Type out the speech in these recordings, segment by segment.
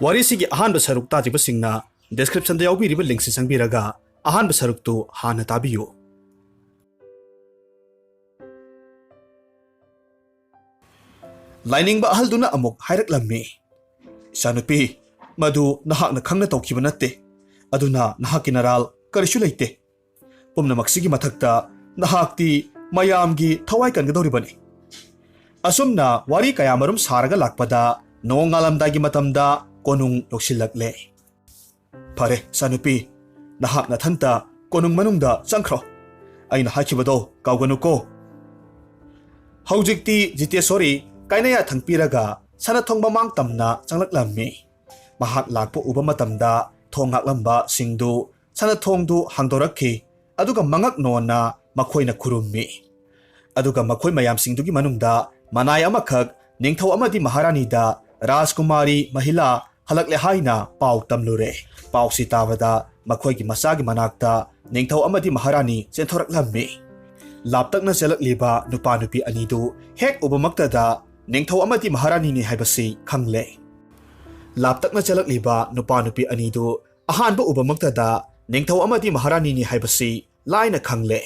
ꯋꯥꯔꯤꯁꯤꯒꯤ ꯑꯍꯥꯟꯕ ꯁꯔꯨꯛ ꯇꯥꯖꯕꯁꯤꯡꯅ ꯗꯦꯁꯀ꯭ꯔꯤꯞꯁꯟꯗ ꯌꯥꯎꯕꯤꯔꯤꯕ ꯂꯤꯡꯛꯁꯤ ꯆꯪꯕꯤꯔꯒ ꯑꯍꯥꯟꯕ ꯁꯔꯨꯛꯇꯨ ꯍꯥꯟꯅ ꯇꯥꯕꯤꯌꯨ꯫ ꯂꯥꯏꯅꯤꯡꯕ ꯑꯍꯜꯗꯨꯅ ꯑꯃꯨꯛ ꯍꯥꯏꯔꯛꯂꯝꯃꯤ, "ꯏꯆꯥꯅꯨꯄꯤ, ꯃꯗꯨ ꯅꯍꯥꯛꯅ ꯈꯪꯅ ꯇꯧꯈꯤꯕ ꯅꯠꯇꯦ, ꯑꯗꯨꯅ ꯅꯍꯥꯛꯀꯤ ꯅꯔꯥꯜ ꯀꯔꯤꯁꯨ ꯂꯩꯇꯦ꯫ ꯄꯨꯝꯅꯃꯛꯁꯤꯒꯤ ꯃꯊꯛꯇ ꯅꯍꯥꯛꯇꯤ ꯃꯌꯥꯝꯒꯤ ꯊꯋꯥꯏ ꯀꯟꯒꯗꯧꯔꯤꯕꯅꯤ." ꯑꯁꯨꯝꯅ ꯋꯥꯔꯤ ꯀꯌꯥꯃꯔꯨꯝ ꯁꯥꯔꯒ ꯂꯥꯛꯄꯗ ꯅꯣꯡ ꯉꯥꯜꯂꯝꯗꯥꯏꯒꯤ ꯃꯇꯝꯗ ꯀꯣꯅꯨꯡ ꯌꯧꯁꯤꯜꯂꯛꯂꯦ꯫ "ꯐꯔꯦ ꯏꯆꯥꯅꯨꯄꯤ, ꯅꯍꯥꯛ ꯅꯊꯟꯇ ꯀꯣꯅꯨꯡ ꯃꯅꯨꯡꯗ ꯆꯪꯈ꯭ꯔꯣ꯫ ꯑꯩꯅ ꯍꯥꯏꯈꯤꯕꯗꯣ ꯀꯥꯎꯒꯅꯨꯀꯣ." ꯍꯧꯖꯤꯛꯇꯤ ꯖꯤꯇꯦꯁꯣꯔꯤ ꯀꯥꯏꯅ ꯌꯥꯊꯪ ꯄꯤꯔꯒ ꯁꯅꯊꯣꯡ ꯃꯃꯥꯡ ꯇꯝꯅ ꯆꯪꯂꯛꯂꯝꯃꯤ꯫ ꯃꯍꯥꯛ ꯂꯥꯛꯄ ꯎꯕ ꯃꯇꯝꯗ ꯊꯣꯡ ꯉꯥꯛꯂꯝꯕ ꯁꯤꯡꯗꯨ ꯁꯅꯊꯣꯡꯗꯨ ꯍꯥꯡꯗꯣꯔꯛꯈꯤ, ꯑꯗꯨꯒ ꯃꯉꯛꯅꯣꯟꯅ ꯃꯈꯣꯏꯅ ꯈꯨꯔꯨꯝꯃꯤ꯫ ꯑꯗꯨꯒ ꯃꯈꯣꯏ ꯃꯌꯥꯝꯁꯤꯡꯗꯨꯒꯤ ꯃꯅꯨꯡꯗ ꯃꯅꯥꯏ ꯑꯃꯈꯛ ꯅꯤꯡꯊꯧ ꯑꯃꯗꯤ ꯃꯍꯥꯔꯥꯅꯤꯗ ꯔꯥꯖꯀꯨꯃꯥꯔꯤ ꯃꯍꯤꯂꯥ ꯍꯜꯂꯛꯂꯦ ꯍꯥꯏꯅ ꯄꯥꯎ ꯇꯝꯂꯨꯔꯦ꯫ ꯄꯥꯎꯁꯤ ꯇꯥꯕꯗ ꯃꯈꯣꯏꯒꯤ ꯃꯆꯥꯒꯤ ꯃꯅꯥꯛꯇ ꯅꯤꯡꯊꯧ ꯑꯃꯗꯤ ꯃꯍꯥꯔꯥꯅꯤ ꯆꯦꯟꯊꯣꯔꯛꯂꯝꯃꯤ꯫ ꯂꯥꯞꯇꯛꯅ ꯆꯦꯜꯂꯛꯂꯤꯕ ꯅꯨꯄꯥ ꯅꯨꯄꯤ ꯑꯅꯤꯗꯨ ꯍꯦꯛ ꯎꯕꯃꯛꯇꯗ ꯅꯤꯡꯊꯧ ꯑꯃꯗꯤ ꯃꯍꯥꯔꯥꯅꯤꯅꯤ ꯍꯥꯏꯕꯁꯤ ꯈꯪꯂꯦ꯫ ꯂꯥꯞꯇꯛꯅ ꯆꯦꯜꯂꯛꯂꯤꯕ ꯅꯨꯄꯥ ꯅꯨꯄꯤ ꯑꯅꯤꯗꯨ ꯑꯍꯥꯟꯕ ꯎꯕꯃꯛꯇꯗ ꯅꯤꯡꯊꯧ ꯑꯃꯗꯤ ꯃꯍꯥꯔꯥꯅꯤꯅꯤ ꯍꯥꯏꯕꯁꯤ ꯂꯥꯏꯅ ꯈꯪꯂꯦ꯫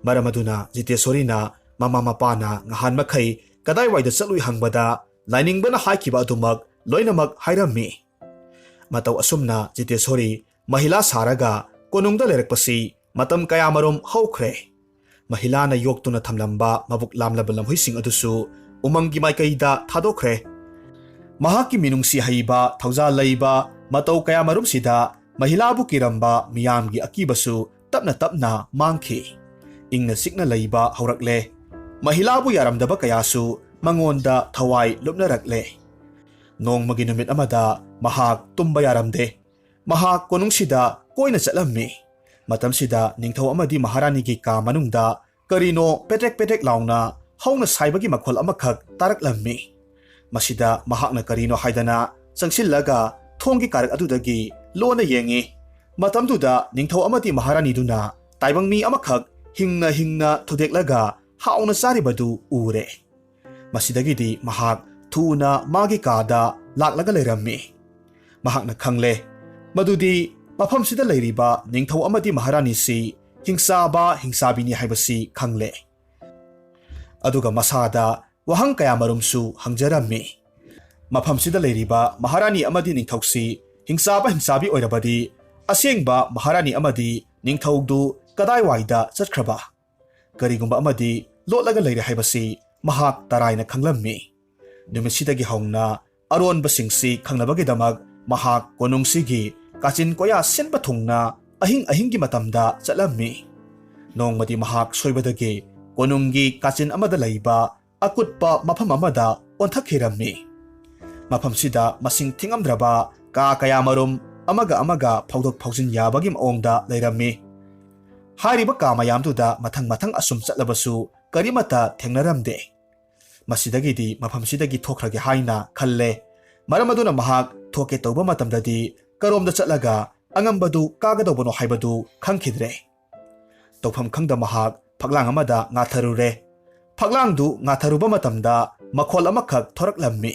ꯃꯔꯝ ꯑꯗꯨꯅ ꯖꯤꯇꯦꯁꯣꯔꯤꯅ ꯃꯃꯥ ꯃꯄꯥꯅ ꯉꯍꯥꯟ ꯃꯈꯩ ꯀꯗꯥꯏꯋꯥꯏꯗ ꯆꯠꯂꯨꯏ ꯍꯪꯕꯗ ꯂꯥꯏꯅꯤꯡꯕꯅ ꯍꯥꯏꯈꯤꯕ ꯑꯗꯨꯃꯛ ꯂꯣꯏꯅꯃꯛ ꯍꯥꯏꯔꯝꯃꯤ꯫ ꯃꯇꯧ ꯑꯁꯨꯝꯅ ꯖꯤꯇꯦꯁꯣꯔꯤ ꯃꯍꯤꯂꯥ ꯁꯥꯔꯒ ꯀꯣꯅꯨꯡꯗ ꯂꯩꯔꯛꯄꯁꯤ ꯃꯇꯝ ꯀꯌꯥꯃꯔꯨꯝ ꯍꯧꯈ꯭ꯔꯦ꯫ ꯃꯍꯤꯂꯥꯅ ꯌꯣꯛꯇꯨꯅ ꯊꯝꯂꯝꯕ ꯃꯕꯨꯛ ꯂꯥꯝꯂꯕ ꯂꯝꯍꯨꯏꯁꯤꯡ ꯑꯗꯨꯁꯨ ꯎꯃꯪꯒꯤ ꯃꯥꯏꯀꯩꯗ ꯊꯥꯗꯣꯛꯈ꯭ꯔꯦ꯫ ꯃꯍꯥꯛꯀꯤ ꯃꯤꯅꯨꯡꯁꯤ ꯍꯩꯕ, ꯊꯧꯖꯥꯜ ꯂꯩꯕ ꯃꯇꯧ ꯀꯌꯥꯃꯔꯨꯝꯁꯤꯗ ꯃꯍꯤꯂꯥꯕꯨ ꯀꯤꯔꯝꯕ ꯃꯤꯌꯥꯝꯒꯤ ꯑꯀꯤꯕꯁꯨ ꯇꯞꯅ ꯇꯞꯅ ꯃꯥꯡꯈꯤ꯫ ꯏꯪꯅ ꯆꯤꯛꯅ ꯂꯩꯕ ꯍꯧꯔꯛꯂꯦ꯫ ꯃꯍꯤꯂꯥꯕꯨ ꯌꯥꯔꯝꯗꯕ ꯀꯌꯥꯁꯨ ꯃꯉꯣꯟꯗ ꯊꯋꯥꯏ ꯂꯨꯞꯅꯔꯛꯂꯦ꯫ ꯅꯣꯡꯃꯒꯤ ꯅꯨꯃꯤꯠ ꯑꯃꯗ ꯃꯍꯥꯛ ꯇꯨꯝꯕ ꯌꯥꯔꯝꯗꯦ꯫ ꯃꯍꯥꯛ ꯀꯣꯅꯨꯡꯁꯤꯗ ꯀꯣꯏꯅ ꯆꯠꯂꯝꯃꯤ꯫ ꯃꯇꯝꯁꯤꯗ ꯅꯤꯡꯊꯧ ꯑꯃꯗꯤ ꯃꯍꯥꯔꯥꯅꯤꯒꯤ ꯀꯥ ꯃꯅꯨꯡꯗ ꯀꯔꯤꯅꯣ ꯄꯦꯗ꯭ꯔꯦꯛ ꯄꯦꯗ꯭ꯔꯦꯛ ꯂꯥꯎꯅ ꯍꯧꯅ ꯁꯥꯏꯕꯒꯤ ꯃꯈꯣꯜ ꯑꯃꯈꯛ ꯇꯥꯔꯛꯂꯝꯃꯤ꯫ ꯃꯁꯤꯗ ꯃꯍꯥꯛꯅ ꯀꯔꯤꯅꯣ ꯍꯥꯏꯗꯅ ꯆꯪꯁꯤꯜꯂꯒ ꯊꯣꯡꯒꯤ ꯀꯥꯔꯛ ꯑꯗꯨꯗꯒꯤ ꯂꯣꯟꯅ ꯌꯦꯡꯉꯤ꯫ ꯃꯇꯝꯗꯨꯗ ꯅꯤꯡꯊꯧ ꯑꯃꯗꯤ ꯃꯍꯥꯔꯥꯅꯤꯗꯨꯅ ꯇꯥꯏꯕꯪ ꯃꯤ ꯑꯃꯈꯛ ꯍꯤꯡꯅ ꯊꯨꯗꯦꯛꯂꯒ ꯍꯥꯎꯅ ꯆꯥꯔꯤꯕꯗꯨ ꯎꯔꯦ꯫ ꯃꯁꯤꯗꯒꯤꯗꯤ ꯃꯍꯥꯛ ꯊꯨꯅ ꯃꯥꯒꯤ ꯀꯥꯗ ꯂꯥꯛꯂꯒ ꯂꯩꯔꯝꯃꯤ꯫ ꯃꯍꯥꯛꯅ ꯈꯪꯂꯦ ꯃꯗꯨꯗꯤ ꯃꯐꯝꯁꯤꯗ ꯂꯩꯔꯤꯕ ꯅꯤꯡꯊꯧ ꯑꯃꯗꯤ ꯃꯍꯥꯔꯥꯅꯤꯁꯤ ꯍꯤꯡꯆꯥꯕ ꯍꯤꯡꯆꯥꯕꯤꯅꯤ ꯍꯥꯏꯕꯁꯤ ꯈꯪꯂꯦ꯫ ꯑꯗꯨꯒ ꯃꯁꯥꯗ ꯋꯥꯍꯪ ꯀꯌꯥꯃꯔꯨꯝꯁꯨ ꯍꯪꯖꯔꯝꯃꯤ꯫ ꯃꯐꯝꯁꯤꯗ ꯂꯩꯔꯤꯕ ꯃꯍꯥꯔꯥꯅꯤ ꯑꯃꯗꯤ ꯅꯤꯡꯊꯧꯁꯤ ꯍꯤꯡꯆꯥꯕ ꯍꯤꯡꯆꯥꯕꯤ ꯑꯣꯏꯔꯕꯗꯤ ꯑꯁꯦꯡꯕ ꯃꯍꯥꯔꯥꯅꯤ ꯑꯃꯗꯤ ꯅꯤꯡꯊꯧꯗꯨ ꯀꯗꯥꯏꯋꯥꯏꯗ ꯆꯠꯈ꯭ꯔꯕ? ꯀꯔꯤꯒꯨꯝꯕ ꯑꯃꯗꯤ ꯂꯣꯠꯂꯒ ꯂꯩꯔꯦ ꯍꯥꯏꯕꯁꯤ ꯃꯍꯥꯛ ꯇꯔꯥꯏꯅ ꯈꯪꯂꯝꯃꯤ꯫ ꯅꯨꯃꯤꯠꯁꯤꯗꯒꯤ ꯍꯧꯅ ꯑꯔꯣꯟꯕꯁꯤꯡꯁꯤ ꯈꯪꯅꯕꯒꯤꯗꯃꯛ ꯃꯍꯥꯛ ꯀꯣꯅꯨꯡꯁꯤꯒꯤ ꯀꯥꯆꯤꯟ ꯀꯣꯌꯥ ꯁꯤꯟꯕ ꯊꯨꯡꯅ ꯑꯍꯤꯡꯒꯤ ꯃꯇꯝꯗ ꯆꯠꯂꯝꯃꯤ꯫ ꯅꯣꯡꯃꯗꯤ ꯃꯍꯥꯛ ꯁꯣꯏꯕꯗꯒꯤ ꯀꯣꯅꯨꯡꯒꯤ ꯀꯥꯆꯤꯟ ꯑꯃꯗ ꯂꯩꯕ ꯑꯀꯨꯠꯄ ꯃꯐꯝ ꯑꯃꯗ ꯑꯣꯟꯊꯛꯈꯤꯔꯝꯃꯤ꯫ ꯃꯐꯝꯁꯤꯗ ꯃꯁꯤꯡ ꯊꯤꯉꯝꯗ꯭ꯔꯕ ꯀꯥ ꯀꯌꯥꯃꯔꯨꯝ ꯑꯃꯒ ꯑꯃꯒ ꯐꯥꯎꯗꯣꯛ ꯐꯥꯎꯖꯤꯟ ꯌꯥꯕꯒꯤ ꯃꯑꯣꯡꯗ ꯂꯩꯔꯝꯃꯤ꯫ ꯍꯥꯏꯔꯤꯕ ꯀꯥ ꯃꯌꯥꯝꯗꯨꯗ ꯃꯊꯪ ꯃꯊꯪ ꯑꯁꯨꯝ ꯆꯠꯂꯕꯁꯨ ꯀꯔꯤꯃꯠꯇ ꯊꯦꯡꯅꯔꯝꯗꯦ꯫ ꯃꯁꯤꯗꯒꯤꯗꯤ ꯃꯐꯝꯁꯤꯗꯒꯤ ꯊꯣꯛꯈ꯭ꯔꯒꯦ ꯍꯥꯏꯅ ꯈꯜꯂꯦ꯫ ꯃꯔꯝ ꯑꯗꯨꯅ ꯃꯍꯥꯛ ꯊꯣꯛꯀꯦ ꯇꯧꯕ ꯃꯇꯝꯗꯗꯤ ꯀꯔꯣꯝꯗ ꯆꯠꯂꯒ ꯑꯉꯝꯕꯗꯨ ꯀꯥꯒꯗꯧꯕꯅꯣ ꯍꯥꯏꯕꯗꯨ ꯈꯪꯈꯤꯗ꯭ꯔꯦ꯫ ꯇꯧꯐꯝ ꯈꯪꯗ ꯃꯍꯥꯛ ꯐꯛꯂꯥꯡ ꯑꯃꯗ ꯉꯥꯊꯔꯨꯔꯦ꯫ ꯐꯛꯂꯥꯡꯗꯨ ꯉꯥꯊꯔꯨꯕ ꯃꯇꯝꯗ ꯃꯈꯣꯜ ꯑꯃꯈꯛ ꯊꯣꯔꯛꯂꯝꯃꯤ꯫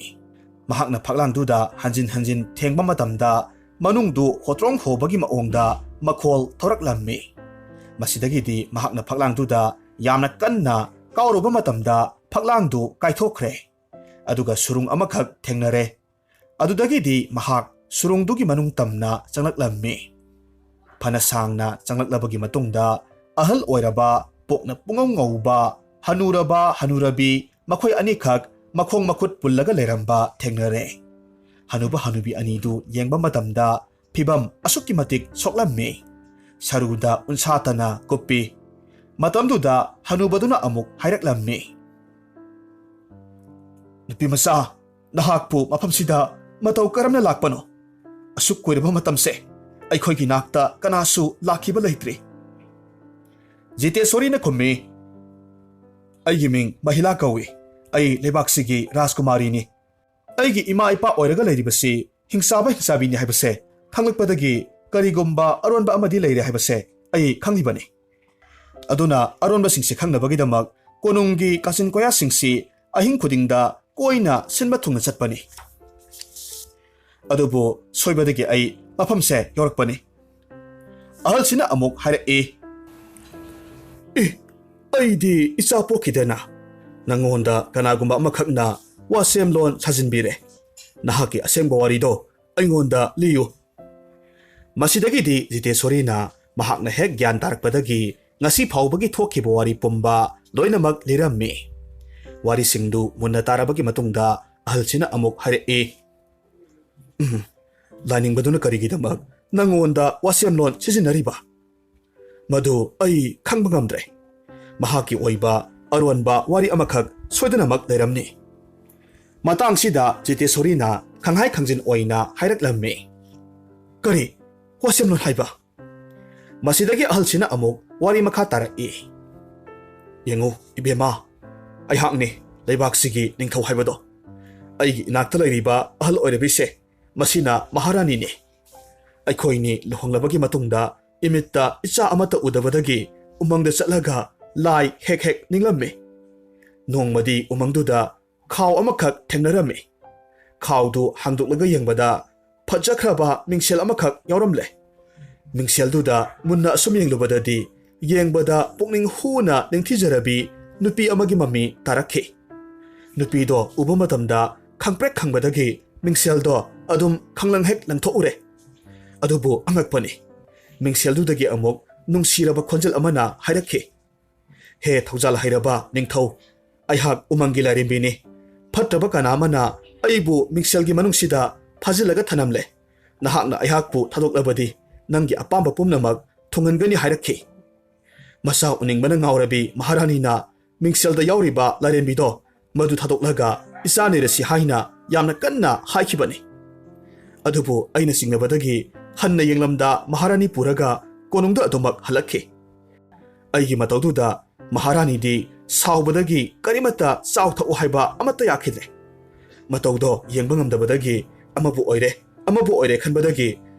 ꯃꯍꯥꯛꯅ ꯐꯛꯂꯥꯡꯗꯨꯗ ꯍꯟꯖꯤꯟ ꯍꯟꯖꯤꯟ ꯊꯦꯡꯕ ꯃꯇꯝꯗ ꯃꯅꯨꯡꯗꯨ ꯍꯣꯇ꯭ꯔꯣꯡ ꯍꯣꯕꯒꯤ ꯃꯑꯣꯡꯗ ꯃꯈꯣꯜ ꯊꯣꯔꯛꯂꯝꯃꯤ꯫ ꯃꯁꯤꯗꯒꯤꯗꯤ ꯃꯍꯥꯛꯅ ꯐꯛꯂꯥꯡꯗꯨꯗ ꯌꯥꯝꯅ ꯀꯟꯅ ꯀꯥꯎꯔꯨꯕ ꯃꯇꯝꯗ ꯐꯛꯂꯥꯡꯗꯨ ꯀꯥꯏꯊꯣꯛꯈ꯭ꯔꯦ꯫ ꯑꯗꯨꯒ ꯁꯨꯔꯨꯡ ꯑꯃꯈꯛ ꯊꯦꯡꯅꯔꯦ꯫ ꯑꯗꯨꯗꯒꯤꯗꯤ ꯃꯍꯥꯛ ꯁꯨꯔꯨꯡꯗꯨꯒꯤ ꯃꯅꯨꯡ ꯇꯝꯅ ꯆꯪꯂꯛꯂꯝꯃꯤ꯫ ꯐꯅ ꯁꯥꯡꯅ ꯆꯪꯂꯛꯂꯕꯒꯤ ꯃꯇꯨꯡꯗ ꯑꯍꯜ ꯑꯣꯏꯔꯕ, ꯄꯣꯛꯅ ꯄꯨꯡꯉꯧ ꯉꯧꯕ, ꯍꯅꯨꯔꯕ ꯍꯅꯨꯔꯕꯤ ꯃꯈꯣꯏ ꯑꯅꯤꯈꯛ ꯃꯈꯣꯡ ꯃꯈꯨꯠ ꯄꯨꯜꯂꯒ ꯂꯩꯔꯝꯕ ꯊꯦꯡꯅꯔꯦ꯫ ꯍꯅꯨꯕ ꯍꯅꯨꯕꯤ ꯑꯅꯤꯗꯨ ꯌꯦꯡꯕ ꯃꯇꯝꯗ ꯐꯤꯕꯝ ꯑꯁꯨꯛꯀꯤ ꯃꯇꯤꯛ ꯁꯣꯛꯂꯝꯃꯤ꯫ ꯁꯔꯨꯗ ꯎꯟꯁꯥꯇꯅ ꯀꯨꯞꯄꯤ꯫ ꯃꯇꯝꯗꯨꯗ ꯍꯅꯨꯕꯗꯨꯅ ꯑꯃꯨꯛ ꯍꯥꯏꯔꯛꯂꯝꯃꯤ, "ꯅꯨꯄꯤꯃꯆꯥ, ꯅꯍꯥꯛꯄꯨ ꯃꯐꯝꯁꯤꯗ ꯃꯇꯧ ꯀꯔꯝꯅ ꯂꯥꯛꯄꯅꯣ? ꯑꯁꯨꯛ ꯀꯨꯏꯔꯕ ꯃꯇꯝꯁꯦ ꯑꯩꯈꯣꯏꯒꯤ ꯅꯥꯛꯇ ꯀꯅꯥꯁꯨ ꯂꯥꯛꯈꯤꯕ ꯂꯩꯇ꯭ꯔꯤ." ꯖꯤꯇꯦꯁꯣꯔꯤꯅ ꯈꯨꯝꯃꯤ, "ꯑꯩꯒꯤ ꯃꯤꯡ ꯃꯍꯤꯂꯥ ꯀꯧꯏ꯫ ꯑꯩ ꯂꯩꯕꯥꯛꯁꯤꯒꯤ ꯔꯥꯖꯀꯨꯃꯥꯔꯤꯅꯤ꯫ ꯑꯩꯒꯤ ꯏꯃꯥ ꯏꯄꯥ ꯑꯣꯏꯔꯒ ꯂꯩꯔꯤꯕꯁꯤ ꯍꯤꯡꯆꯥꯕ ꯍꯤꯡꯆꯥꯕꯤꯅꯤ ꯍꯥꯏꯕꯁꯦ ꯈꯪꯂꯛꯄꯗꯒꯤ ꯀꯔꯤꯒꯨꯝꯕ ꯑꯔꯣꯟꯕ ꯑꯃꯗꯤ ꯂꯩꯔꯦ ꯍꯥꯏꯕꯁꯦ ꯑꯩ ꯈꯪꯂꯤꯕꯅꯤ꯫ ꯑꯗꯨꯅ ꯑꯔꯣꯟꯕꯁꯤꯡꯁꯤ ꯈꯪꯅꯕꯒꯤꯗꯃꯛ ꯀꯣꯅꯨꯡꯒꯤ ꯀꯥꯆꯤꯟ ꯀꯣꯌꯥꯁꯤꯡꯁꯤ ꯑꯍꯤꯡ ꯈꯨꯗꯤꯡꯗ ꯀꯣꯏꯅ ꯁꯤꯟꯕ ꯊꯨꯡꯅ ꯆꯠꯄꯅꯤ꯫ ꯑꯗꯨꯕꯨ ꯁꯣꯏꯕꯗꯒꯤ ꯑꯩ ꯃꯐꯝꯁꯦ ꯌꯧꯔꯛꯄꯅꯤ꯫ ꯑꯍꯜꯁꯤꯅ ꯑꯃꯨꯛ ꯍꯥꯏꯔꯛꯏ, ꯑꯩꯗꯤ ꯏꯆꯥ ꯄꯣꯛꯈꯤꯗꯦꯅ꯫ ꯅꯉꯣꯟꯗ ꯀꯅꯥꯒꯨꯝꯕ ꯑꯃꯈꯛꯅ ꯋꯥꯁꯦꯝꯂꯣꯟ ꯁꯥꯖꯤꯟꯕꯤꯔꯦ꯫ ꯅꯍꯥꯛꯀꯤ ꯑꯁꯦꯡꯕ ꯋꯥꯔꯤꯗꯣ ꯑꯩꯉꯣꯟꯗ ꯂꯤꯌꯨ꯫ ꯃꯁꯤꯗꯒꯤꯗꯤ ꯖꯤꯇꯦꯁꯣꯔꯤꯅ ꯃꯍꯥꯛꯅ ꯍꯦꯛ ꯒ꯭ꯌꯥꯟ ꯇꯥꯔꯛꯄꯗꯒꯤ ꯉꯁꯤ ꯐꯥꯎꯕꯒꯤ ꯊꯣꯛꯈꯤꯕ ꯋꯥꯔꯤ ꯄꯨꯝꯕ ꯂꯣꯏꯅꯃꯛ ꯂꯤꯔꯝꯃꯤ꯫ ꯋꯥꯔꯤꯁꯤꯡꯗꯨ ꯃꯨꯟꯅ ꯇꯥꯔꯕꯒꯤ ꯃꯇꯨꯡꯗ ꯑꯍꯜꯁꯤꯅ ꯑꯃꯨꯛ ꯍꯥꯏꯔꯛꯏ, ꯂꯥꯏꯅꯤꯡꯕꯗꯨꯅ ꯀꯔꯤꯒꯤꯗꯃꯛ ꯅꯉꯣꯟꯗ ꯋꯥꯁꯦꯝꯂꯣꯟ ꯁꯤꯖꯤꯟꯅꯔꯤꯕ? ꯃꯗꯨ ꯑꯩ ꯈꯪꯕ ꯉꯝꯗ꯭ꯔꯦ꯫ ꯃꯍꯥꯛꯀꯤ ꯑꯣꯏꯕ ꯑꯔꯣꯟꯕ ꯋꯥꯔꯤ ꯑꯃꯈꯛ ꯁꯣꯏꯗꯅꯃꯛ ꯂꯩꯔꯝꯅꯤ꯫ ꯃꯇꯥꯡꯁꯤꯗ ꯖꯤꯇꯦꯁꯣꯔꯤꯅ ꯈꯪꯍꯥꯏ ꯈꯪꯖꯤꯟ ꯑꯣꯏꯅ ꯍꯥꯏꯔꯛꯂꯝꯃꯤ, ꯀꯔꯤ ꯋꯥꯁꯦꯝꯂꯣꯟ ꯍꯥꯏꯕ? ꯃꯁꯤꯗꯒꯤ ꯑꯍꯜꯁꯤꯅ ꯑꯃꯨꯛ ꯋꯥꯔꯤ ꯃꯈꯥ ꯇꯥꯔꯛꯏ, ꯌꯦꯡꯉꯨ ꯏꯕꯦꯝꯃ, ꯑꯩꯍꯥꯛꯅꯤ ꯂꯩꯕꯥꯛꯁꯤꯒꯤ ꯅꯤꯡꯊꯧ ꯍꯥꯏꯕꯗꯣ꯫ ꯑꯩꯒꯤ ꯏꯅꯥꯛꯇ ꯂꯩꯔꯤꯕ ꯑꯍꯜ ꯑꯣꯏꯔꯕꯤꯁꯦ ꯃꯁꯤꯅ ꯃꯍꯥꯔꯥꯅꯤꯅꯤ꯫ ꯑꯩꯈꯣꯏꯅꯤ ꯂꯨꯍꯣꯡꯂꯕꯒꯤ ꯃꯇꯨꯡꯗ ꯏꯃꯤꯠꯇ ꯏꯆꯥ ꯑꯃꯠꯇ ꯎꯗꯕꯗꯒꯤ ꯎꯃꯪꯗ ꯆꯠꯂꯒ ꯂꯥꯏ ꯍꯦꯛ ꯍꯦꯛ ꯅꯤꯡꯂꯝꯃꯤ꯫ ꯅꯣꯡꯃꯗꯤ ꯎꯃꯪꯗꯨꯗ ꯈꯥꯎ ꯑꯃꯈꯛ ꯊꯦꯡꯅꯔꯝꯃꯤ꯫ ꯈꯥꯎꯗꯨ ꯍꯥꯡꯗꯣꯛꯂꯒ ꯌꯦꯡꯕꯗ ꯐꯖꯈ꯭ꯔꯕ ꯃꯤꯡꯁꯦꯜ ꯑꯃꯈꯛ ꯌꯥꯎꯔꯝꯂꯦ꯫ ꯃꯤꯡꯁꯦꯜꯗꯨꯗ ꯃꯨꯟꯅ ꯑꯁꯨꯝ ꯌꯦꯡꯂꯨꯕꯗꯗꯤ ꯌꯦꯡꯕꯗ ꯄꯨꯛꯅꯤꯡ ꯍꯨꯅ ꯅꯤꯡꯊꯤꯖꯔꯕꯤ ꯅꯨꯄꯤ ꯑꯃꯒꯤ ꯃꯃꯤ ꯇꯥꯔꯛꯈꯤ꯫ ꯅꯨꯄꯤꯗꯣ ꯎꯕ ꯃꯇꯝꯗ ꯈꯪꯄ꯭ꯔꯦꯛ ꯈꯪꯕꯗꯒꯤ ꯃꯤꯡꯁꯦꯜꯗꯣ ꯑꯗꯨꯝ ꯈꯪꯂꯪ ꯍꯦꯛ ꯂꯪꯊꯣꯛꯎꯔꯦ꯫ ꯑꯗꯨꯕꯨ ꯑꯉꯛꯄꯅꯤ, ꯃꯤꯡꯁꯦꯜꯗꯨꯗꯒꯤ ꯑꯃꯨꯛ ꯅꯨꯡꯁꯤꯔꯕ ꯈꯣꯟꯖꯦꯜ ꯑꯃꯅ ꯍꯥꯏꯔꯛꯈꯤ, ꯍꯦ ꯊꯧꯖꯥꯜ ꯍꯩꯔꯕ ꯅꯤꯡꯊꯧ, ꯑꯩꯍꯥꯛ ꯎꯃꯪꯒꯤ ꯂꯥꯏꯔꯦꯝꯕꯤꯅꯤ꯫ ꯐꯠꯇꯕ ꯀꯅꯥ ꯑꯃꯅ ꯑꯩꯕꯨ ꯃꯤꯡꯁꯦꯜꯒꯤ ꯃꯅꯨꯡꯁꯤꯗ ꯐꯥꯖꯤꯜꯂꯒ ꯊꯅꯝꯂꯦ꯫ ꯅꯍꯥꯛꯅ ꯑꯩꯍꯥꯛꯄꯨ ꯊꯥꯗꯣꯛꯂꯕꯗꯤ ꯅꯪꯒꯤ ꯑꯄꯥꯝꯕ ꯄꯨꯝꯅꯃꯛ ꯊꯨꯡꯍꯟꯒꯅꯤ ꯍꯥꯏꯔꯛꯈꯤ꯫ ꯃꯆꯥ ꯎꯅꯤꯡꯕꯅ ꯉꯥꯎꯔꯕꯤ ꯃꯍꯥꯔꯥꯅꯤꯅ ꯃꯤꯡꯁꯦꯜꯗ ꯌꯥꯎꯔꯤꯕ ꯂꯥꯏꯔꯦꯝꯕꯤꯗꯣ ꯃꯗꯨ ꯊꯥꯗꯣꯛꯂꯒ ꯏꯆꯥ ꯂꯩꯔꯁꯤ ꯍꯥꯏꯅ ꯌꯥꯝꯅ ꯀꯟꯅ ꯍꯥꯏꯈꯤꯕꯅꯤ꯫ ꯑꯗꯨꯕꯨ ꯑꯩꯅ ꯆꯤꯡꯅꯕꯗꯒꯤ ꯍꯟꯅ ꯌꯦꯡꯂꯝꯗ ꯃꯍꯥꯔꯥꯅꯤ ꯄꯨꯔꯒ ꯀꯣꯅꯨꯡꯗ ꯑꯗꯨꯃꯛ ꯍꯜꯂꯛꯈꯤ꯫ ꯑꯩꯒꯤ ꯃꯇꯧꯗꯨꯗ ꯃꯍꯥꯔꯥꯅꯤꯗꯤ ꯁꯥꯎꯕꯗꯒꯤ ꯀꯔꯤꯃꯠꯇ ꯆꯥꯎ ꯊꯛꯎ ꯍꯥꯏꯕ ꯑꯃꯠꯇ ꯌꯥꯈꯤꯗ꯭ꯔꯦ꯫ ꯃꯇꯧꯗꯣ ꯌꯦꯡꯕ ꯉꯝꯗꯕꯗꯒꯤ ꯑꯃꯕꯨ ꯑꯣꯏꯔꯦ ꯈꯟꯕꯗꯒꯤ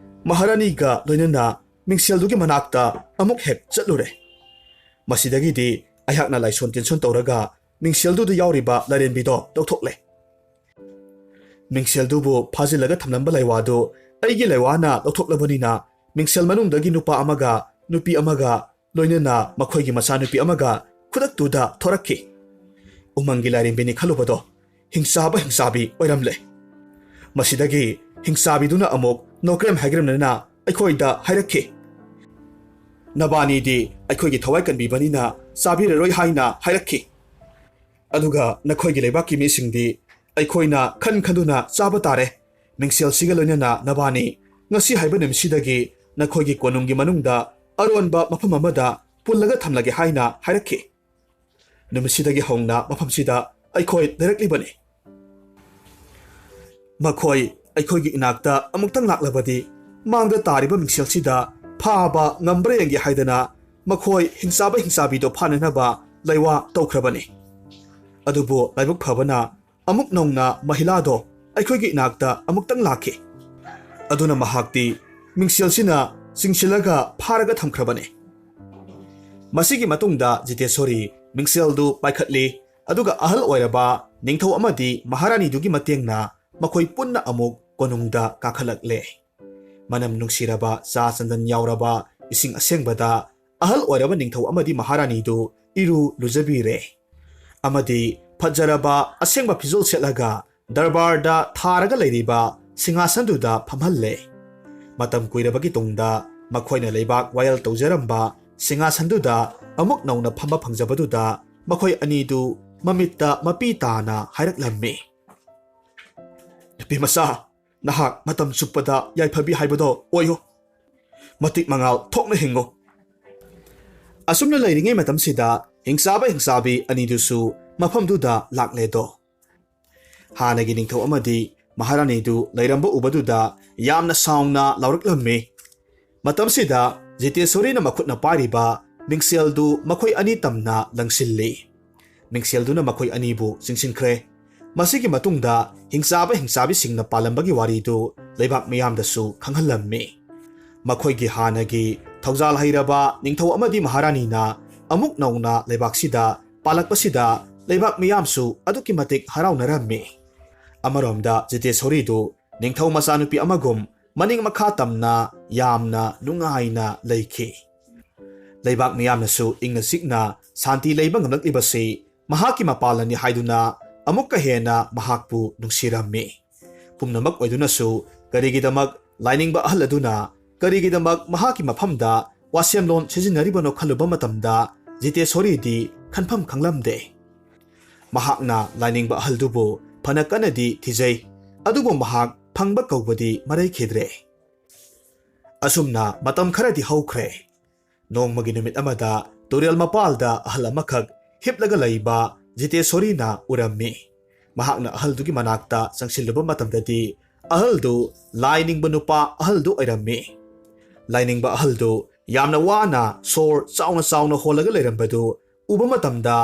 ꯃꯍꯥꯔꯥꯅꯤꯒ ꯂꯣꯏꯅꯅ ꯃꯤꯡꯁꯦꯜꯗꯨꯒꯤ ꯃꯅꯥꯛꯇ ꯑꯃꯨꯛ ꯍꯦꯛ ꯆꯠꯂꯨꯔꯦ꯫ ꯃꯁꯤꯗꯒꯤꯗꯤ ꯑꯩꯍꯥꯛꯅ ꯂꯥꯏꯁꯣꯟ ꯇꯤꯟꯁꯣꯟ ꯇꯧꯔꯒ ꯃꯤꯡꯁꯦꯜꯗꯨꯗ ꯌꯥꯎꯔꯤꯕ ꯂꯥꯏꯔꯦꯝꯕꯤꯗꯣ ꯂꯧꯊꯣꯛꯂꯦ꯫ ꯃꯤꯡꯁꯦꯜꯗꯨꯕꯨ ꯐꯥꯖꯤꯜꯂꯒ ꯊꯝꯂꯝꯕ ꯂꯩꯋꯥꯗꯨ ꯑꯩꯒꯤ ꯂꯩꯋꯥꯅ ꯂꯧꯊꯣꯛꯂꯕꯅꯤꯅ ꯃꯤꯡꯁꯦꯜ ꯃꯅꯨꯡꯗꯒꯤ ꯅꯨꯄꯥ ꯑꯃꯒ ꯅꯨꯄꯤ ꯑꯃꯒ ꯂꯣꯏꯅꯅ ꯃꯈꯣꯏꯒꯤ ꯃꯆꯥꯅꯨꯄꯤ ꯑꯃꯒ ꯈꯨꯗꯛꯇꯨꯗ ꯊꯣꯔꯛꯈꯤ꯫ ꯎꯃꯪꯒꯤ ꯂꯥꯏꯔꯦꯝꯕꯤꯅꯤ ꯈꯜꯂꯨꯕꯗꯣ ꯍꯤꯡꯆꯥꯕꯤ ꯑꯣꯏꯔꯝꯂꯦ꯫ ꯃꯁꯤꯗꯒꯤ ꯍꯤꯡꯆꯥꯕꯤꯗꯨꯅ ꯑꯃꯨꯛ ꯅꯣꯀ꯭ꯔꯦꯝ ꯍꯥꯏꯒ꯭ꯔꯝꯅꯅ ꯑꯩꯈꯣꯏꯗ ꯍꯥꯏꯔꯛꯈꯤ, ꯅꯕꯥꯅꯤꯗꯤ ꯑꯩꯈꯣꯏꯒꯤ ꯊꯋꯥꯏ ꯀꯟꯕꯤꯕꯅꯤꯅ ꯆꯥꯕꯤꯔꯔꯣꯏ ꯍꯥꯏꯅ ꯍꯥꯏꯔꯛꯈꯤ꯫ ꯑꯗꯨꯒ ꯅꯈꯣꯏꯒꯤ ꯂꯩꯕꯥꯛꯀꯤ ꯃꯤꯁꯤꯡꯗꯤ ꯑꯩꯈꯣꯏꯅ ꯈꯟꯗꯨꯅ ꯆꯥꯕ ꯇꯥꯔꯦ꯫ ꯃꯤꯡꯁꯦꯜꯁꯤꯒ ꯂꯣꯏꯅꯅ ꯅꯕꯥꯅꯤ ꯉꯁꯤ ꯍꯥꯏꯕ ꯅꯨꯃꯤꯠꯁꯤꯗꯒꯤ ꯅꯈꯣꯏꯒꯤ ꯀꯣꯅꯨꯡꯒꯤ ꯃꯅꯨꯡꯗ ꯑꯔꯣꯟꯕ ꯃꯐꯝ ꯑꯃꯗ ꯄꯨꯜꯂꯒ ꯊꯝꯂꯒꯦ ꯍꯥꯏꯅ ꯍꯥꯏꯔꯛꯈꯤ꯫ ꯅꯨꯃꯤꯠꯁꯤꯗꯒꯤ ꯍꯧꯅ ꯃꯐꯝꯁꯤꯗ ꯑꯩꯈꯣꯏ ꯂꯩꯔꯛꯂꯤꯕꯅꯤ꯫ ꯃꯈꯣꯏ ꯑꯩꯈꯣꯏꯒꯤ ꯏꯅꯥꯛꯇ ꯑꯃꯨꯛꯇꯪ ꯂꯥꯛꯂꯕꯗꯤ ꯃꯥꯡꯗ ꯇꯥꯔꯤꯕ ꯃꯤꯡꯁꯦꯜꯁꯤꯗ ꯐꯥꯕ ꯉꯝꯕ꯭ꯔꯥ ꯌꯦꯡꯒꯦ ꯍꯥꯏꯗꯅ ꯃꯈꯣꯏ ꯍꯤꯡꯆꯥꯕꯤꯗꯣ ꯐꯥꯅꯅꯕ ꯂꯩꯋꯥ ꯇꯧꯈ꯭ꯔꯕꯅꯤ꯫ ꯑꯗꯨꯕꯨ ꯂꯥꯏꯕꯛ ꯐꯕꯅ ꯑꯃꯨꯛ ꯅꯧꯅ ꯃꯍꯤꯂꯥꯗꯣ ꯑꯩꯈꯣꯏꯒꯤ ꯏꯅꯥꯛꯇ ꯑꯃꯨꯛꯇꯪ ꯂꯥꯛꯈꯤ꯫ ꯑꯗꯨꯅ ꯃꯍꯥꯛꯇꯤ ꯃꯤꯡꯁꯦꯜꯁꯤꯅ ꯆꯤꯡꯁꯤꯜꯂꯒ ꯐꯥꯔꯒ ꯊꯝꯈ꯭ꯔꯕꯅꯤ꯫ ꯃꯁꯤꯒꯤ ꯃꯇꯨꯡꯗ ꯖꯤꯇꯦꯁꯣꯔꯤ ꯃꯤꯡꯁꯦꯜꯗꯨ ꯄꯥꯏꯈꯠꯂꯤ, ꯑꯗꯨꯒ ꯑꯍꯜ ꯑꯣꯏꯔꯕ ꯅꯤꯡꯊꯧ ꯑꯃꯗꯤ ꯃꯍꯥꯔꯥꯅꯤꯗꯨꯒꯤ ꯃꯇꯦꯡꯅ ꯃꯈꯣꯏ ꯄꯨꯟꯅ ꯑꯃꯨꯛ ꯀꯣꯅꯨꯡꯗ ꯀꯥꯈꯠꯂꯛꯂꯦ꯫ ꯃꯅꯝ ꯅꯨꯡꯁꯤꯔꯕ ꯆꯥ ꯆꯟꯗꯟ ꯌꯥꯎꯔꯕ ꯏꯁꯤꯡ ꯑꯁꯦꯡꯕꯗ ꯑꯍꯜ ꯑꯣꯏꯔꯕ ꯅꯤꯡꯊꯧ ꯑꯃꯗꯤ ꯃꯍꯥꯔꯥꯅꯤꯗꯨ ꯏꯔꯨ ꯂꯨꯖꯕꯤꯔꯦ꯫ ꯑꯃꯗꯤ ꯐꯖꯔꯕ ꯑꯁꯦꯡꯕ ꯐꯤꯖꯣꯜ ꯁꯦꯠꯂꯒ ꯗꯔꯕꯥꯔꯗ ꯊꯥꯔꯒ ꯂꯩꯔꯤꯕ ꯁꯤꯡꯍꯥꯁꯟꯗꯨꯗ ꯐꯝꯍꯜꯂꯦ꯫ ꯃꯇꯝ ꯀꯨꯏꯔꯕꯒꯤ ꯇꯨꯡꯗ ꯃꯈꯣꯏꯅ ꯂꯩꯕꯥꯛ ꯋꯥꯌꯦꯜ ꯇꯧꯖꯔꯝꯕ ꯁꯤꯡꯍꯥꯁꯟꯗꯨꯗ ꯑꯃꯨꯛ ꯅꯧꯅ ꯐꯝꯕ ꯐꯪꯖꯕꯗꯨꯗ ꯃꯈꯣꯏ ꯑꯅꯤꯗꯨ ꯃꯃꯤꯠꯇ ꯃꯄꯤ ꯇꯥꯅ ꯍꯥꯏꯔꯛꯂꯝꯃꯤ, ꯅꯨꯄꯤꯃꯆꯥ, ꯅꯍꯥꯛ ꯃꯇꯝ ꯆꯨꯞꯄꯗ ꯌꯥꯏꯐꯕꯤ ꯍꯥꯏꯕꯗꯣ ꯑꯣꯏꯌꯨ꯫ ꯃꯇꯤꯛ ꯃꯉꯥꯜ ꯊꯣꯛꯅ ꯍꯤꯡꯉꯨ꯫ ꯑꯁꯨꯝꯅ ꯂꯩꯔꯤꯉꯩ ꯃꯇꯝꯁꯤꯗ ꯍꯤꯡꯆꯥꯕꯤ ꯑꯅꯤꯗꯨꯁꯨ ꯃꯐꯝꯗꯨꯗ ꯂꯥꯛꯂꯦꯗꯣ꯫ ꯍꯥꯟꯅꯒꯤ ꯅꯤꯡꯊꯧ ꯑꯃꯗꯤ ꯃꯍꯥꯔꯥꯅꯤꯗꯨ ꯂꯩꯔꯝꯕ ꯎꯕꯗꯨꯗ ꯌꯥꯝꯅ ꯁꯥꯎꯅ ꯂꯥꯎꯔꯛꯂꯝꯃꯤ꯫ ꯃꯇꯝꯁꯤꯗ ꯖꯤꯇꯦꯁꯣꯔꯤꯅ ꯃꯈꯨꯠꯅ ꯄꯥꯏꯔꯤꯕ ꯃꯤꯡꯁꯦꯜꯗꯨ ꯃꯈꯣꯏ ꯑꯅꯤ ꯇꯝꯅ ꯂꯪꯁꯤꯜꯂꯤ꯫ ꯃꯤꯡꯁꯦꯜꯗꯨꯅ ꯃꯈꯣꯏ ꯑꯅꯤꯕꯨ ꯆꯤꯡꯁꯤꯟꯈ꯭ꯔꯦ꯫ ꯃꯁꯤꯒꯤ ꯃꯇꯨꯡꯗ ꯍꯤꯡꯆꯥꯕꯤꯁꯤꯡꯅ ꯄꯥꯜꯂꯝꯕꯒꯤ ꯋꯥꯔꯤꯗꯨ ꯂꯩꯕꯥꯛ ꯃꯤꯌꯥꯝꯗꯁꯨ ꯈꯪꯍꯜꯂꯝꯃꯤ꯫ ꯃꯈꯣꯏꯒꯤ ꯍꯥꯟꯅꯒꯤ ꯊꯧꯖꯥꯜ ꯍꯩꯔꯕ ꯅꯤꯡꯊꯧ ꯑꯃꯗꯤ ꯃꯍꯥꯔꯥꯅꯤꯅ ꯑꯃꯨꯛ ꯅꯧꯅ ꯂꯩꯕꯥꯛꯁꯤꯗ ꯄꯥꯜꯂꯛꯄꯁꯤꯗ ꯂꯩꯕꯥꯛ ꯃꯤꯌꯥꯝꯁꯨ ꯑꯗꯨꯛꯀꯤ ꯃꯇꯤꯛ ꯍꯔꯥꯎꯅꯔꯝꯃꯤ꯫ ꯑꯃꯔꯣꯝꯗ ꯖꯤꯇꯦꯁꯣꯔꯤꯗꯨ ꯅꯤꯡꯊꯧ ꯃꯆꯥꯅꯨꯄꯤ ꯑꯃꯒꯨꯝ ꯃꯅꯤꯡ ꯃꯈꯥ ꯇꯝꯅ ꯌꯥꯝꯅ ꯅꯨꯡꯉꯥꯏꯅ ꯂꯩꯈꯤ꯫ ꯂꯩꯕꯥꯛ ꯃꯤꯌꯥꯝꯅꯁꯨ ꯏꯪꯅ ꯆꯤꯛꯅ ꯁꯥꯟꯇꯤ ꯂꯩꯕ ꯉꯝꯂꯛꯂꯤꯕꯁꯤ ꯃꯍꯥꯛꯀꯤ ꯃꯄꯥꯜꯅꯅꯤ ꯍꯥꯏꯗꯨꯅ ꯑꯃꯨꯛꯀ ꯍꯦꯟꯅ ꯃꯍꯥꯛꯄꯨ ꯅꯨꯡꯁꯤꯔꯝꯃꯤ꯫ ꯄꯨꯝꯅꯃꯛ ꯑꯣꯏꯗꯨꯅꯁꯨ ꯀꯔꯤꯒꯤꯗꯃꯛ ꯂꯥꯏꯅꯤꯡꯕ ꯑꯍꯜ ꯑꯗꯨꯅ ꯀꯔꯤꯒꯤꯗꯃꯛ ꯃꯍꯥꯛꯀꯤ ꯃꯐꯝꯗ ꯋꯥꯁꯦꯝꯂꯣꯟ ꯁꯤꯖꯤꯟꯅꯔꯤꯕꯅꯣ ꯈꯜꯂꯨꯕ ꯃꯇꯝꯗ ꯖꯤꯇꯦꯁꯣꯔꯤꯗꯤ ꯈꯟꯐꯝ ꯈꯪꯂꯝꯗꯦ꯫ ꯃꯍꯥꯛꯅ ꯂꯥꯏꯅꯤꯡꯕ ꯑꯍꯜꯗꯨꯕꯨ ꯐꯅ ꯀꯟꯅꯗꯤ ꯊꯤꯖꯩ, ꯑꯗꯨꯕꯨ ꯃꯍꯥꯛ ꯐꯪꯕ ꯀꯧꯕꯗꯤ ꯃꯔꯩꯈꯤꯗ꯭ꯔꯦ꯫ ꯑꯁꯨꯝꯅ ꯃꯇꯝ ꯈꯔꯗꯤ ꯍꯧꯈ꯭ꯔꯦ꯫ ꯅꯣꯡꯃꯒꯤ ꯅꯨꯃꯤꯠ ꯑꯃꯗ ꯇꯨꯔꯦꯜ ꯃꯄꯥꯜꯗ ꯑꯍꯜ ꯑꯃꯈꯛ ꯍꯤꯞꯂꯒ ꯂꯩꯕ ꯖꯤꯇꯦꯁꯣꯔꯤꯅ ꯎꯔꯝꯃꯤ꯫ ꯃꯍꯥꯛꯅ ꯑꯍꯜꯗꯨꯒꯤ ꯃꯅꯥꯛꯇ ꯆꯪꯁꯤꯜꯂꯨꯕ ꯃꯇꯝꯗꯗꯤ ꯑꯍꯜꯗꯨ ꯂꯥꯏꯅꯤꯡꯕ ꯅꯨꯄꯥ ꯑꯍꯜꯗꯨ ꯑꯣꯏꯔꯝꯃꯤ꯫ ꯂꯥꯏꯅꯤꯡꯕ ꯑꯍꯜꯗꯨ ꯌꯥꯝꯅ ꯋꯥꯅ ꯁꯣꯔ ꯆꯥꯎꯅ ꯆꯥꯎꯅ ꯍꯣꯜꯂꯒ ꯂꯩꯔꯝꯕꯗꯨ ꯎꯕ ꯃꯇꯝꯗ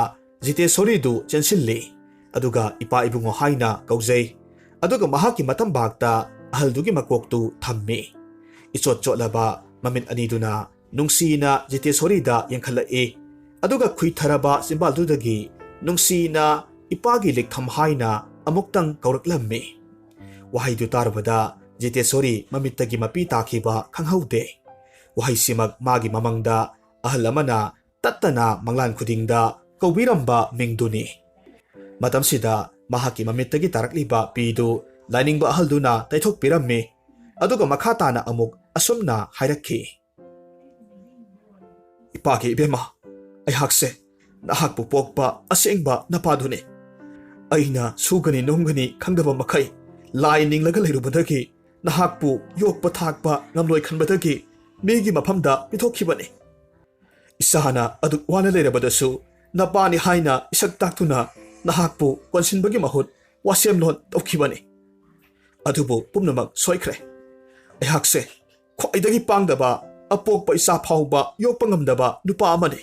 ꯖꯤꯇꯦꯁꯣꯔꯤꯗꯨ ꯆꯦꯟꯁꯤꯜꯂꯤ, ꯑꯗꯨꯒ ꯏꯄꯥ ꯏꯕꯨꯡꯉꯣ ꯍꯥꯏꯅ ꯀꯧꯖꯩ, ꯑꯗꯨꯒ ꯃꯍꯥꯛꯀꯤ ꯃꯇꯝꯕꯥꯛꯇ ꯑꯍꯜꯗꯨꯒꯤ ꯃꯀꯣꯛꯇꯨ ꯊꯝꯃꯤ꯫ ꯏꯆꯣꯠ ꯆꯣꯠꯂꯕ ꯃꯃꯤꯠ ꯑꯅꯤꯗꯨꯅ ꯅꯨꯡꯁꯤꯅ ꯖꯤꯇꯦꯁꯣꯔꯤꯗ ꯌꯦꯡꯈꯠꯂꯛꯏ, ꯑꯗꯨꯒ ꯈꯨꯏꯊꯔꯕ ꯆꯤꯝꯕꯥꯜꯗꯨꯗꯒꯤ ꯅꯨꯡꯁꯤꯅ ꯏꯄꯥꯒꯤ ꯂꯤꯛꯊꯝ ꯍꯥꯏꯅ ꯑꯃꯨꯛꯇꯪ ꯀꯧꯔꯛꯂꯝꯃꯤ꯫ ꯋꯥꯍꯩꯗꯨ ꯇꯥꯔꯨꯕꯗ ꯖꯤꯇꯦꯁꯣꯔꯤ ꯃꯃꯤꯠꯇꯒꯤ ꯃꯄꯤ ꯇꯥꯈꯤꯕ ꯈꯪꯍꯧꯗꯦ꯫ ꯋꯥꯍꯩꯁꯤꯃꯛ ꯃꯥꯒꯤ ꯃꯃꯪꯗ ꯑꯍꯜ ꯑꯃꯅ ꯇꯠꯇꯅ ꯃꯪꯂꯥꯟ ꯈꯨꯗꯤꯡꯗ ꯀꯧꯕꯤꯔꯝꯕ ꯃꯤꯡꯗꯨꯅꯤ꯫ ꯃꯇꯝꯁꯤꯗ ꯃꯍꯥꯛꯀꯤ ꯃꯃꯤꯠꯇꯒꯤ ꯇꯥꯔꯛꯂꯤꯕ ꯄꯤꯗꯨ ꯂꯥꯏꯅꯤꯡꯕ ꯑꯍꯜꯗꯨꯅ ꯇꯩꯊꯣꯛꯄꯤꯔꯝꯃꯤ, ꯑꯗꯨꯒ ꯃꯈꯥ ꯇꯥꯅ ꯑꯃꯨꯛ ꯑꯁꯨꯝꯅ ꯍꯥꯏꯔꯛꯈꯤ: "ꯏꯄꯥꯒꯤ ꯏꯕꯦꯝꯃ, ꯑꯩꯍꯥꯛꯁꯦ ꯅꯍꯥꯛꯄꯨ ꯄꯣꯛꯄ ꯑꯁꯦꯡꯕ ꯅꯄꯥꯗꯨꯅꯤ꯫ ꯑꯩꯅ ꯁꯨꯒꯅꯤ ꯅꯣꯝꯒꯅꯤ ꯈꯪꯗꯕ ꯃꯈꯩ ꯂꯥꯏ ꯅꯤꯡꯂꯒ ꯂꯩꯔꯨꯕꯗꯒꯤ ꯅꯍꯥꯛꯄꯨ ꯌꯣꯛꯄ ꯊꯥꯛꯄ ꯉꯝꯂꯣꯏ ꯈꯟꯕꯗꯒꯤ ꯃꯤꯒꯤ ꯃꯐꯝꯗ ꯄꯤꯊꯣꯛꯈꯤꯕꯅꯤ꯫ ꯏꯁꯥꯅ ꯑꯗꯨꯛ ꯋꯥꯅ ꯂꯩꯔꯕꯗꯁꯨ ꯅꯄꯥꯅꯤ ꯍꯥꯏꯅ ꯏꯁꯛ ꯇꯥꯛꯇꯨꯅ ꯅꯍꯥꯛꯄꯨ ꯀꯣꯟꯁꯤꯟꯕꯒꯤ ꯃꯍꯨꯠ ꯋꯥꯁꯦꯝꯂꯣꯟ ꯇꯧꯈꯤꯕꯅꯤ꯫ ꯑꯗꯨꯕꯨ ꯄꯨꯝꯅꯃꯛ ꯁꯣꯏꯈ꯭ꯔꯦ꯫ ꯑꯩꯍꯥꯛꯁꯦ ꯈ꯭ꯋꯥꯏꯗꯒꯤ ꯄꯥꯡꯗꯕ, ꯑꯄꯣꯛꯄ ꯏꯆꯥ ꯐꯥꯎꯕ ꯌꯣꯛꯄ ꯉꯝꯗꯕ ꯅꯨꯄꯥ ꯑꯃꯅꯤ"꯫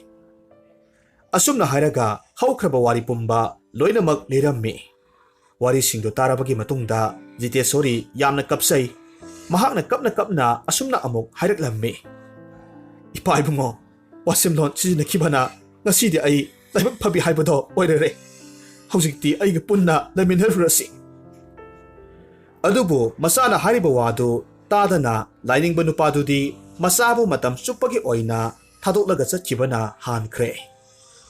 ꯑꯁꯨꯝꯅ ꯍꯥꯏꯔꯒ ꯍꯧꯈ꯭ꯔꯕ ꯋꯥꯔꯤ ꯄꯨꯝꯕ ꯂꯣꯏꯅꯃꯛ ꯂꯤꯔꯝꯃꯤ꯫ ꯋꯥꯔꯤꯁꯤꯡꯗꯨ ꯇꯥꯔꯕꯒꯤ ꯃꯇꯨꯡꯗ ꯖꯤꯇꯦꯁꯣꯔꯤ ꯌꯥꯝꯅ ꯀꯞꯆꯩ꯫ ꯃꯍꯥꯛꯅ ꯀꯞꯅ ꯀꯞꯅ ꯑꯁꯨꯝꯅ ꯑꯃꯨꯛ ꯍꯥꯏꯔꯛꯂꯝꯃꯤ: "ꯏꯄꯥ ꯏꯕꯨꯡꯉꯣ, ꯋꯥꯁꯦꯝꯂꯣꯟ ꯁꯤꯖꯤꯟꯅꯈꯤꯕꯅ ꯉꯁꯤꯗꯤ ꯑꯩ ꯂꯥꯏꯕꯛ ꯐꯕꯤ ꯍꯥꯏꯕꯗꯣ ꯑꯣꯏꯔꯔꯦ꯫ ꯍꯧꯖꯤꯛꯇꯤ ꯑꯩꯒ ꯄꯨꯟꯅ ꯂꯩꯃꯤꯟꯅꯔꯨꯔꯁꯤ"꯫ ꯑꯗꯨꯕꯨ ꯃꯆꯥꯅ ꯍꯥꯏꯔꯤꯕ ꯋꯥꯗꯨ ꯇꯥꯗꯅ ꯂꯥꯏꯅꯤꯡꯕ ꯅꯨꯄꯥꯗꯨꯗꯤ ꯃꯆꯥꯕꯨ ꯃꯇꯝ ꯆꯨꯞꯄꯒꯤ ꯑꯣꯏꯅ ꯊꯥꯗꯣꯛꯂꯒ ꯆꯠꯈꯤꯕꯅ ꯍꯥꯟꯈ꯭ꯔꯦ꯫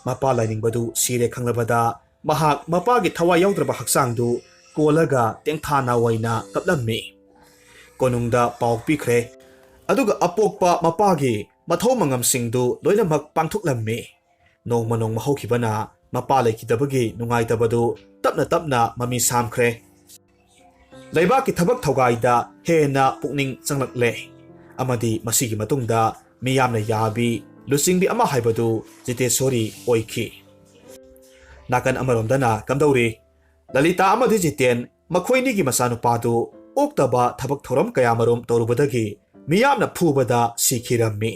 ꯃꯄꯥ ꯂꯥꯏꯅꯤꯡꯕꯗꯨ ꯁꯤꯔꯦ ꯈꯪꯂꯕꯗ ꯃꯍꯥꯛ ꯃꯄꯥꯒꯤ ꯊꯋꯥꯏ ꯌꯥꯎꯗ꯭ꯔꯕ ꯍꯛꯆꯥꯡꯗꯨ ꯀꯣꯜꯂꯒ ꯇꯦꯡꯊꯥꯅ ꯑꯣꯏꯅ ꯀꯞꯂꯝꯃꯤ꯫ ꯀꯣꯅꯨꯡꯗ ꯄꯥꯎ ꯄꯤꯈ꯭ꯔꯦ, ꯑꯗꯨꯒ ꯑꯄꯣꯛꯄ ꯃꯄꯥꯒꯤ ꯃꯊꯧ ꯃꯉꯝꯁꯤꯡꯗꯨ ꯂꯣꯏꯅꯃꯛ ꯄꯥꯡꯊꯣꯛꯂꯝꯃꯤ꯫ ꯅꯣꯡꯃ ꯅꯣꯡꯃ ꯍꯧꯈꯤꯕꯅ ꯃꯄꯥ ꯂꯩꯈꯤꯗꯕꯒꯤ ꯅꯨꯡꯉꯥꯏꯇꯕꯗꯨ ꯇꯞꯅ ꯇꯞꯅ ꯃꯃꯤ ꯁꯥꯝꯈ꯭ꯔꯦ꯫ ꯂꯩꯕꯥꯛꯀꯤ ꯊꯕꯛ ꯊꯧꯒꯥꯏꯗ ꯍꯦꯟꯅ ꯄꯨꯛꯅꯤꯡ ꯆꯪꯂꯛꯂꯦ, ꯑꯃꯗꯤ ꯃꯁꯤꯒꯤ ꯃꯇꯨꯡꯗ ꯃꯤꯌꯥꯝꯅ ꯌꯥꯕꯤ ꯂꯨꯆꯤꯡꯕꯤ ꯑꯃ ꯍꯥꯏꯕꯗꯨ ꯖꯤꯇꯦꯁꯣꯔꯤ ꯑꯣꯏꯈꯤ꯫ ꯅꯥꯀꯟ ꯑꯃꯔꯣꯝꯗꯅ ꯀꯝꯗꯧꯔꯤ? ꯂꯂꯤꯇꯥ ꯑꯃꯗꯤ ꯖꯤꯇꯦꯟ ꯃꯈꯣꯏꯅꯤꯒꯤ ꯃꯆꯥꯅꯨꯄꯥꯗꯨ ꯑꯣꯛꯇꯕ ꯊꯕꯛ ꯊꯧꯔꯝ ꯀꯌꯥꯃꯔꯨꯝ ꯇꯧꯔꯨꯕꯗꯒꯤ ꯃꯤꯌꯥꯝꯅ ꯐꯨꯕꯗ ꯁꯤꯈꯤꯔꯝꯃꯤ꯫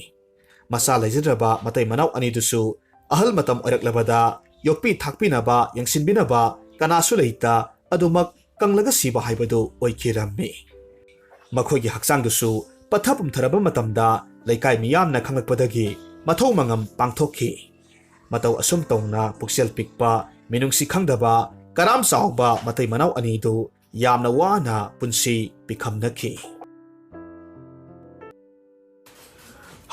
ꯃꯆꯥ ꯂꯩꯖꯗ꯭ꯔꯕ ꯃꯇꯩ ꯃꯅꯥꯎ ꯑꯅꯤꯗꯨꯁꯨ ꯑꯍꯜ ꯃꯇꯝ ꯑꯣꯏꯔꯛꯂꯕꯗ ꯌꯣꯛꯄꯤ ꯊꯥꯛꯄꯤꯅꯕ ꯌꯦꯡꯁꯤꯟꯕꯤꯅꯕ ꯀꯅꯥꯁꯨ ꯂꯩꯇ ꯑꯗꯨꯃꯛ ꯀꯪꯂꯒ ꯁꯤꯕ ꯍꯥꯏꯕꯗꯨ ꯑꯣꯏꯈꯤꯔꯝꯃꯤ꯫ ꯃꯈꯣꯏꯒꯤ ꯍꯛꯆꯥꯡꯗꯨꯁꯨ ꯄꯠꯊ ꯄꯨꯝꯊꯔꯕ ꯃꯇꯝꯗ ꯂꯩꯀꯥꯏ ꯃꯤꯌꯥꯝꯅ ꯈꯪꯂꯛꯄꯗꯒꯤ ꯃꯊꯧ ꯃꯉꯝ ꯄꯥꯡꯊꯣꯛꯈꯤ꯫ ꯃꯇꯧ ꯑꯁꯨꯝ ꯇꯧꯅ ꯄꯨꯛꯆꯦꯜ ꯄꯤꯛꯄ, ꯃꯤꯅꯨꯡꯁꯤ ꯈꯪꯗꯕ, ꯀꯔꯥꯝ ꯆꯥꯎꯕ ꯃꯇꯩ ꯃꯅꯥꯎ ꯑꯅꯤꯗꯨ ꯌꯥꯝꯅ ꯋꯥꯅ ꯄꯨꯟꯁꯤ ꯄꯤꯈꯝꯅꯈꯤ꯫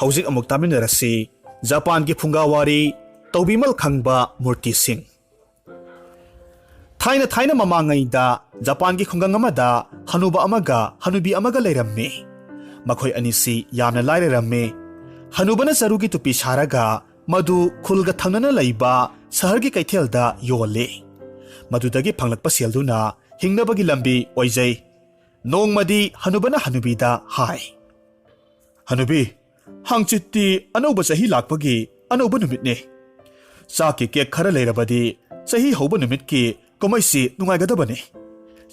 ꯍꯧꯖꯤꯛ ꯑꯃꯨꯛ ꯇꯥꯃꯤꯟꯅꯔꯁꯤ ꯖꯄꯥꯟꯒꯤ ꯐꯨꯡꯒꯥꯋꯥꯔꯤ ꯇꯧꯕꯤꯃꯜ ꯈꯪꯕ ꯃꯨꯔꯇꯤꯁꯤꯡ꯫ ꯊꯥꯏꯅ ꯊꯥꯏꯅ ꯃꯃꯥꯡꯉꯩꯗ ꯖꯄꯥꯟꯒꯤ ꯈꯨꯡꯒꯪ ꯑꯃꯗ ꯍꯅꯨꯕ ꯑꯃꯒ ꯍꯅꯨꯕꯤ ꯑꯃꯒ ꯂꯩꯔꯝꯃꯤ꯫ ꯃꯈꯣꯏ ꯑꯅꯤꯁꯤ ꯌꯥꯝꯅ ꯂꯥꯏꯔꯔꯝꯃꯤ꯫ ꯍꯅꯨꯕꯅ ꯆꯔꯨꯒꯤ ꯇꯨꯄꯤ ꯁꯥꯔꯒ ꯃꯗꯨ ꯈꯨꯜꯒ ꯊꯪꯅꯅ ꯂꯩꯕ ꯁꯍꯔꯒꯤ ꯀꯩꯊꯦꯜꯗ ꯌꯣꯜꯂꯤ꯫ ꯃꯗꯨꯗꯒꯤ ꯐꯪꯂꯛꯄ ꯁꯦꯜꯗꯨꯅ ꯍꯤꯡꯅꯕꯒꯤ ꯂꯝꯕꯤ ꯑꯣꯏꯖꯩ꯫ ꯅꯣꯡꯃꯗꯤ ꯍꯅꯨꯕꯅ ꯍꯅꯨꯕꯤꯗ ꯍꯥꯏ: "ꯍꯅꯨꯕꯤ, ꯍꯥꯡꯆꯤꯠꯇꯤ ꯑꯅꯧꯕ ꯆꯍꯤ ꯂꯥꯛꯄꯒꯤ ꯑꯅꯧꯕ ꯅꯨꯃꯤꯠꯅꯤ꯫ ꯆꯥꯛꯀꯤ ꯀꯦꯛ ꯈꯔ ꯂꯩꯔꯕꯗꯤ ꯆꯍꯤ ꯍꯧꯕ ꯅꯨꯃꯤꯠꯀꯤ ꯀꯨꯝꯃꯩꯁꯤ ꯅꯨꯡꯉꯥꯏꯒꯗꯕꯅꯤ꯫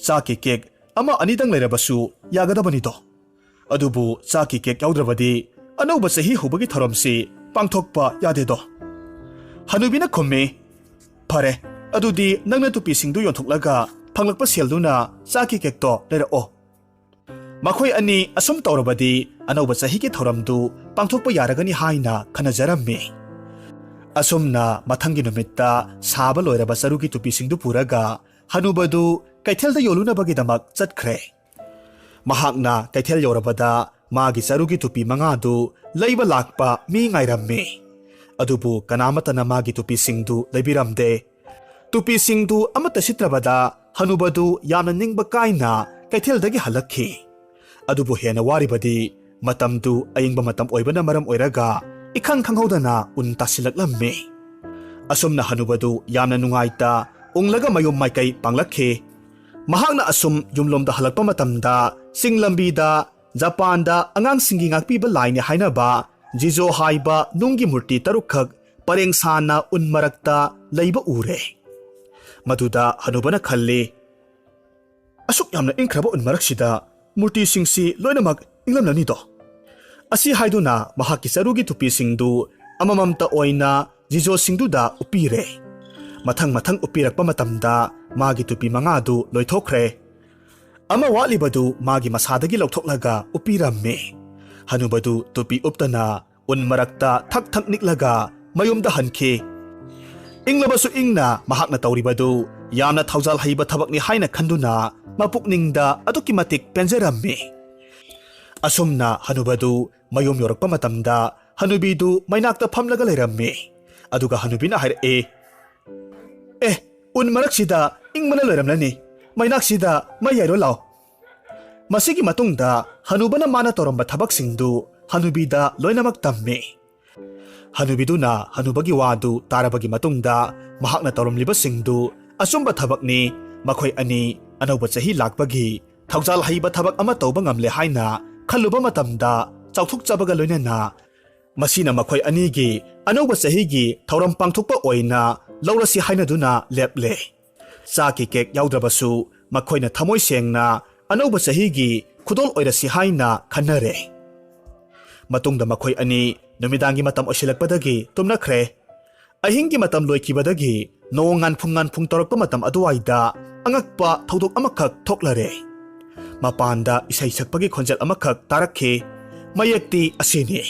ꯆꯥꯛꯀꯤ ꯀꯦꯛ ꯑꯃ ꯑꯅꯤꯗꯪ ꯂꯩꯔꯕꯁꯨ ꯌꯥꯒꯗꯕꯅꯤꯗꯣ꯫ ꯑꯗꯨꯕꯨ ꯆꯥꯛꯀꯤ ꯀꯦꯛ ꯌꯥꯎꯗ꯭ꯔꯕꯗꯤ ꯑꯅꯧꯕ ꯆꯍꯤ ꯍꯧꯕꯒꯤ ꯊꯧꯔꯝꯁꯤ ꯄꯥꯡꯊꯣꯛꯄ ꯌꯥꯗꯦꯗꯣ"꯫ ꯍꯅꯨꯕꯤꯅ ꯈꯨꯝꯃꯤ: "ꯐꯔꯦ, ꯑꯗꯨꯗꯤ ꯅꯪꯅ ꯇꯨꯄꯤꯁꯤꯡꯗꯨ ꯌꯣꯟꯊꯣꯛꯂꯒ ꯐꯪꯂꯛꯄ ꯁꯦꯜꯗꯨꯅ ꯆꯥꯛꯀꯤ ꯀꯦꯛꯇꯣ ꯂꯩꯔꯛꯑꯣ"꯫ ꯃꯈꯣꯏ ꯑꯅꯤ ꯑꯁꯨꯝ ꯇꯧꯔꯕꯗꯤ ꯑꯅꯧꯕ ꯆꯍꯤꯒꯤ ꯊꯧꯔꯝꯗꯨ ꯄꯥꯡꯊꯣꯛꯄ ꯌꯥꯔꯒꯅꯤ ꯍꯥꯏꯅ ꯈꯟꯅꯖꯔꯝꯃꯤ꯫ ꯑꯁꯨꯝꯅ ꯃꯊꯪꯒꯤ ꯅꯨꯃꯤꯠꯇ ꯁꯥꯕ ꯂꯣꯏꯔꯕ ꯆꯔꯨꯒꯤ ꯇꯨꯄꯤꯁꯤꯡꯗꯨ ꯄꯨꯔꯒ ꯍꯅꯨꯕꯗꯨ ꯀꯩꯊꯦꯜꯗ ꯌꯣꯜꯂꯨꯅꯕꯒꯤꯗꯃꯛ ꯆꯠꯈ꯭ꯔꯦ꯫ Mahakna kaithel yorabada magi sarugi tupi mangadu leiba lakpa mi ngairamme. Adubu kanamatana magi tupi singdu leibiramde. Tupi singdu amata sitrabada hanubadu yamna ningba kaina kaithel-dagi halakhi. Adubu hena waribadi matamdu ayingba matam oibana maram oiraga ikhang khanghodana un tasilaklamme. Asumna hanubadu yamna nungaita unglaga mayum maikai panglakhi. Mahakna asum yumlomda halakpa matamda singlambida Japan-da angangsinggi ngakpiba laini hainaba Jizo haiba nunggi murti tarukhak parengsana unmarakta leiba ure. Maduda hanubana khalli asuk yamna ingkraba unmaraksida murti singsi loinamak inglamlani do. Asi haiduna mahakki sarugi tupi singdu amamamta oina Jizo singduda upire. Mathang upirakpa matamda magi tupi mangadu loithokre. Ama walibadu magi masadagi lauthoklaga upiramme. Hanubadu tupi uptana unmarakta thak niklaga mayumda hankhi. Inglabasu ingna mahakna tauribadu yamna thaujal haiba thabakni haina khanduna mapukningda aduki matik penjeramme. Asumna hanubadu mayum yorakpa matamda hanubidu mainakta phamlaga leiramme. Aduga hanubina haire unmaraksida ingmana leramlani. Mainaksida mayairo lao. Masigi matungda hanubana mana toromba thabaksingdu hanubida loinamak tamme. Hanubiduna hanubagi wadu tarabagi matungda mahakna toromliba singdu asumba thabakni makhoi ani anauba chahi lakpagi thaujal haiba thabak ama tauba ngamle haina khaluba matamda chauthuk chabaga loinana masina makhoi anigi anauba chahigi thauram pangthokpa oina laurasi haina duna leple. Saki kek yaudrabasu makhoina thamoi sengna anauba chahigi khudol oirasi haina khanare. Matungda makhoi ani numidangi matam osilakpadagi tumnakhre. Ahingi matam loikibadagi nongan phung torakpa matam aduwaida angakpa thodok amakhak thoklare. Mapanda isai sakpagi khonjal amakhak tarakhe. Mayekti asini